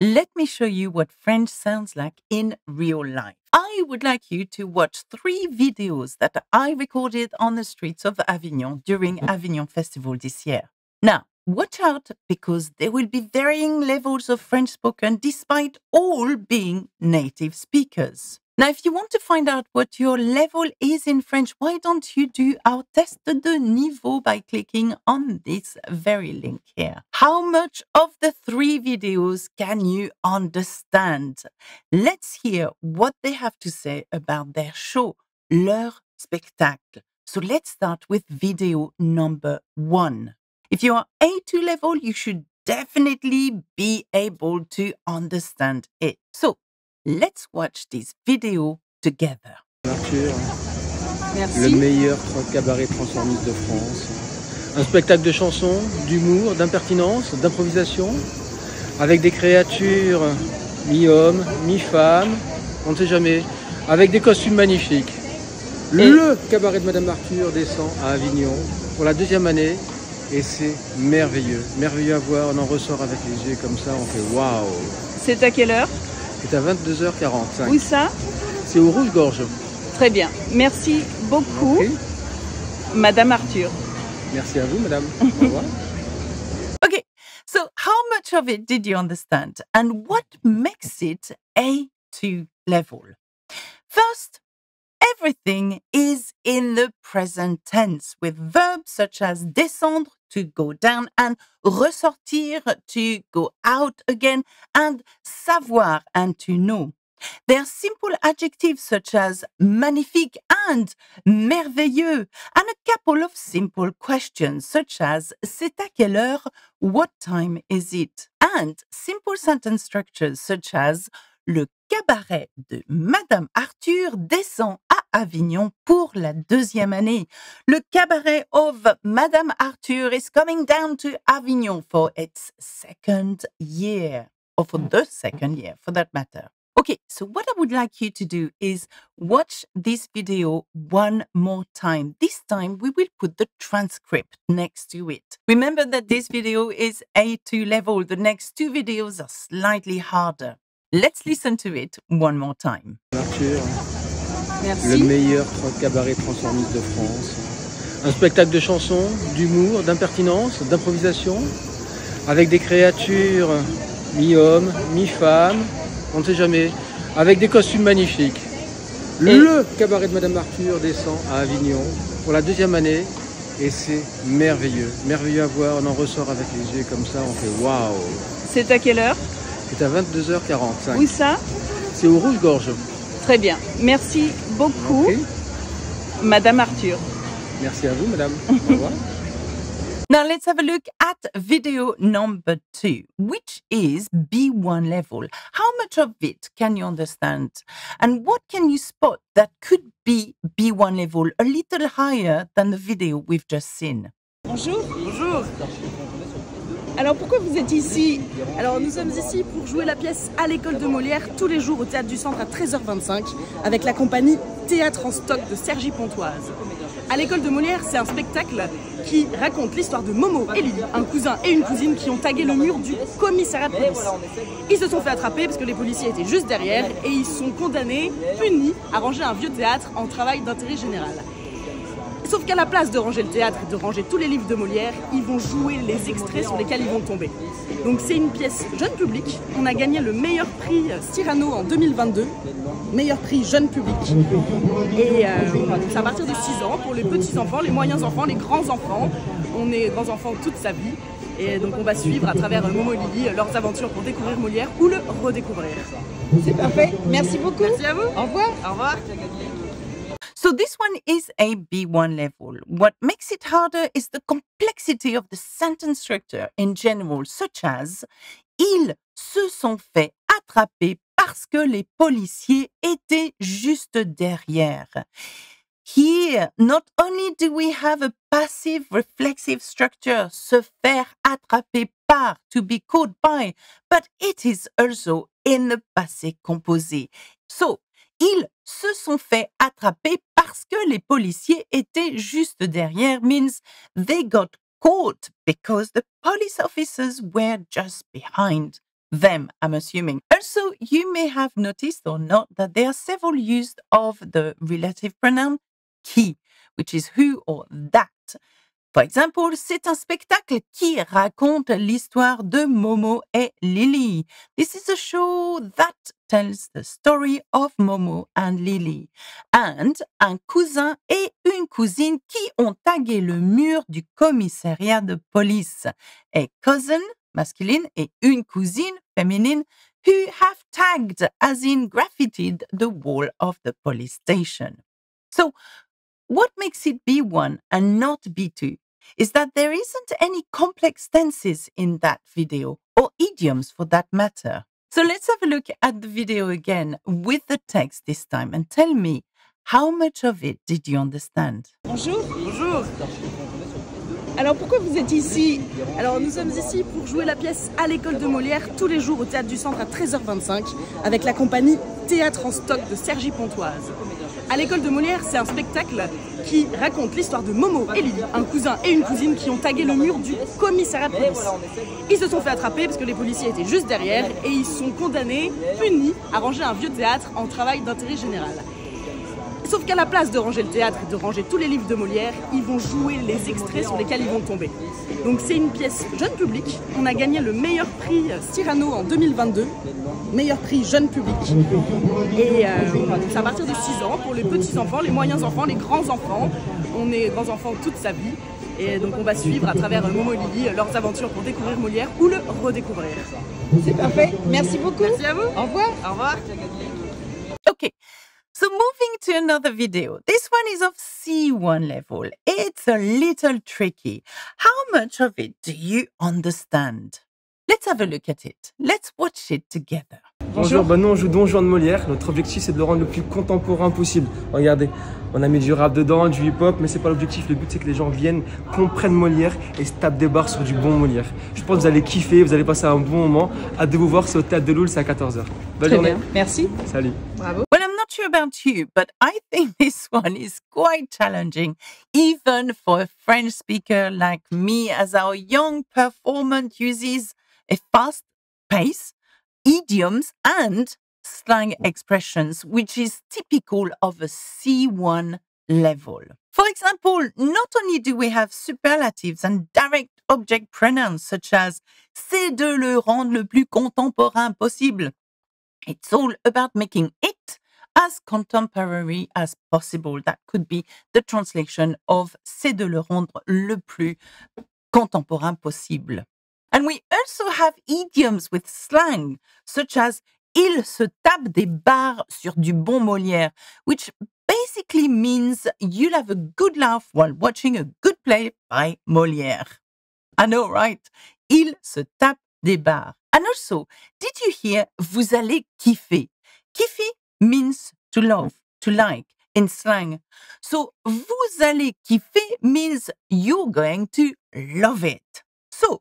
Let me show you what French sounds like in real life. I would like you to watch 3 videos that I recorded on the streets of Avignon during Avignon Festival this year. Now, watch out because there will be varying levels of French spoken despite all being native speakers. Now, if you want to find out what your level is in French, why don't you do our test de niveau by clicking on this very link here. How much of the 3 videos can you understand? Let's hear what they have to say about their show, leur spectacle. So let's start with video number 1. If you are A2 level, you should definitely be able to understand it. So let's watch this video together. Arthur, Merci. le meilleur cabaret transformiste de France. Un spectacle de chansons, d'humour, d'impertinence, d'improvisation, avec des créatures mi-hommes, mi-femmes, on ne sait jamais, avec des costumes magnifiques. Le cabaret de Madame Arthur descend à Avignon pour la 2e année et c'est merveilleux. Merveilleux à voir, on en ressort avec les yeux comme ça, on fait waouh. C'est à quelle heure? C'est à 22h45. Où ça? C'est au Rouge-Gorge. Très bien. Merci beaucoup, Ok. Madame Arthur. Merci à vous, madame. Au revoir. Okay, so how much of it did you understand and what makes it A2 level? First, everything is in the present tense with verbs such as descendre to go down and ressortir to go out again and savoir and to know. There are simple adjectives such as magnifique and merveilleux and a couple of simple questions such as c'est à quelle heure, what time is it? And simple sentence structures such as le cabaret de Madame Arthur descend à Avignon pour la 2e année. Le cabaret of Madame Arthur is coming down to Avignon for its 2nd year, or for the 2nd year for that matter. Okay, so what I would like you to do is watch this video one more time. This time we will put the transcript next to it. Remember that this video is A2 level. The next 2 videos are slightly harder. Let's listen to it one more time. Arthur, Merci. le meilleur cabaret transformiste de France. Un spectacle de chansons, d'humour, d'impertinence, d'improvisation, avec des créatures mi-hommes, mi-femmes, on ne sait jamais, avec des costumes magnifiques. Le cabaret de Madame Arthur descend à Avignon pour la 2e année et c'est merveilleux. Merveilleux à voir, on en ressort avec les yeux comme ça, on fait waouh. C'est à quelle heure? C'est à 22h45. Où ça? C'est au Rouge-Gorge. Très bien. Merci beaucoup, Ok. Madame Arthur. Merci à vous, madame. Au revoir. Now let's have a look at video number 2, which is B1 level. How much of it can you understand? And what can you spot that could be B1 level, a little higher than the video we've just seen? Bonjour. Bonjour. Alors pourquoi vous êtes ici? Alors nous sommes ici pour jouer la pièce à l'école de Molière tous les jours au Théâtre du Centre à 13h25 avec la compagnie Théâtre en stock de Sergi Pontoise. À l'école de Molière, c'est un spectacle qui raconte l'histoire de Momo et Lily, un cousin et une cousine qui ont tagué le mur du commissariat de police. Ils se sont fait attraper parce que les policiers étaient juste derrière et ils sont condamnés, punis, à ranger un vieux théâtre en travail d'intérêt général. Sauf qu'à la place de ranger le théâtre et de ranger tous les livres de Molière, ils vont jouer les extraits sur lesquels ils vont tomber. Donc c'est une pièce jeune public. On a gagné le meilleur prix Cyrano en 2022, meilleur prix jeune public. Et c'est à partir de 6 ans pour les petits enfants, les moyens enfants, les grands enfants. On est grands enfants toute sa vie. Et donc on va suivre à travers Momo et Lily leurs aventures pour découvrir Molière ou le redécouvrir. C'est parfait. Merci beaucoup. Merci à vous. Au revoir. Au revoir. So this one is a B1 level. What makes it harder is the complexity of the sentence structure in general, such as ils se sont fait attraper parce que les policiers étaient juste derrière. Here, not only do we have a passive reflexive structure, se faire attraper par, to be caught by, but it is also in the passé composé. So, ils se sont fait attraper parce que les policiers étaient juste derrière means they got caught because the police officers were just behind them, I'm assuming. Also, you may have noticed or not that there are several uses of the relative pronoun qui, which is who or that. For example, c'est un spectacle qui raconte l'histoire de Momo et Lily. This is a show that tells the story of Momo and Lily. And un cousin et une cousine qui ont tagué le mur du commissariat de police. A cousin, masculine, et une cousine, féminine, who have tagged, as in graffitied, the wall of the police station. So, what makes it B1 and not B2 is that there isn't any complex tenses in that video, or idioms for that matter. So let's have a look at the video again with the text this time and tell me, how much of it did you understand? Bonjour. Bonjour. Alors pourquoi vous êtes ici? Alors nous sommes ici pour jouer la pièce à l'école de Molière tous les jours au Théâtre du Centre à 13h25 avec la compagnie Théâtre en stock de Cergy Pontoise. À l'école de Molière, c'est un spectacle qui raconte l'histoire de Momo et Lily, un cousin et une cousine qui ont tagué le mur du commissariat de police. Ils se sont fait attraper parce que les policiers étaient juste derrière et ils sont condamnés, punis, à ranger un vieux théâtre en travail d'intérêt général. Sauf qu'à la place de ranger le théâtre et de ranger tous les livres de Molière, ils vont jouer les extraits sur lesquels ils vont tomber. Donc c'est une pièce jeune public. On a gagné le meilleur prix Cyrano en 2022, meilleur prix jeune public. Et c'est à partir de 6 ans pour les petits enfants, les moyens enfants, les grands enfants. On est grands enfants toute sa vie. Et donc on va suivre à travers Momo et Lily leurs aventures pour découvrir Molière ou le redécouvrir. C'est parfait. Merci beaucoup. Merci à vous. Au revoir. Au revoir. Okay, so moving to another video. This one is of C1 level. It's a little tricky. How much of it do you understand? Let's have a look at it. Let's watch it together. Bonjour, nous on joue Don Juan de Molière. Notre objectif c'est de le rendre le plus contemporain possible. Regardez, on a mis du rap dedans, du hip-hop, mais c'est pas l'objectif. Le but c'est que les gens viennent, comprennent Molière et se tapent des barres sur du bon Molière. Je pense que vous allez kiffer, vous allez passer un bon moment. Hâte de vous voir, c'est au Théâtre de Loul, c'est à 14h. Bonne journée. Bien. Merci. Salut. Bravo. Well, I'm not sure about you, but I think this one is quite challenging, even for a French speaker like me, as our young performance uses a fast pace, idioms, and slang expressions, which is typical of a C1 level. For example, not only do we have superlatives and direct object pronouns such as c'est de le rendre le plus contemporain possible. It's all about making it as contemporary as possible. That could be the translation of c'est de le rendre le plus contemporain possible. And we also have idioms with slang, such as il se tape des barres sur du bon Molière, which basically means you'll have a good laugh while watching a good play by Molière. I know, right? Il se tape des barres. And also, did you hear vous allez kiffer? Kiffer means to love, to like in slang. So, vous allez kiffer means you're going to love it. So,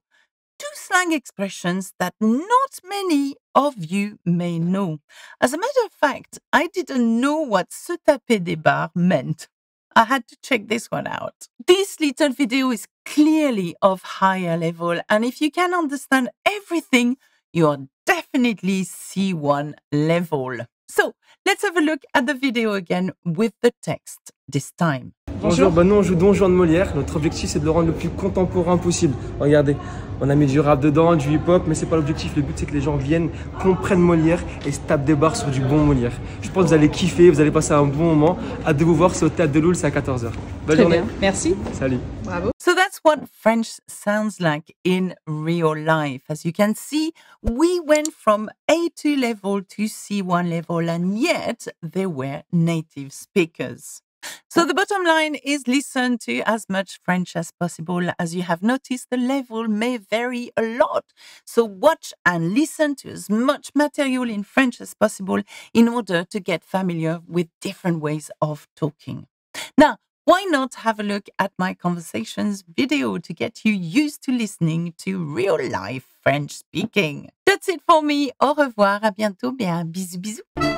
two slang expressions that not many of you may know. As a matter of fact, I didn't know what se taper des barres meant. I had to check this one out. This little video is clearly of higher level, and if you can understand everything, you're definitely C1 level. So, let's have a look at the video again with the text this time. Bonjour, nous on joue Don Juan de Molière. Notre objectif c'est de le rendre le plus contemporain possible. Regardez, on a mis du rap dedans, du hip-hop, mais c'est pas l'objectif. Le but c'est que les gens viennent, comprennent Molière et se tapent des barres sur du bon Molière. Je pense que vous allez kiffer, vous allez passer un bon moment. Hâte de vous voir, c'est au Théâtre de Loul, c'est à 14h. Bonne journée. Bien. Merci. Salut. Bravo. So that's what French sounds like in real life. As you can see, we went from A2 level to C1 level, and yet they were native speakers. So the bottom line is listen to as much French as possible. As you have noticed, the level may vary a lot. So watch and listen to as much material in French as possible in order to get familiar with different ways of talking. Now, why not have a look at my conversations video to get you used to listening to real life French speaking? That's it for me. Au revoir, à bientôt, bien bisous bisous.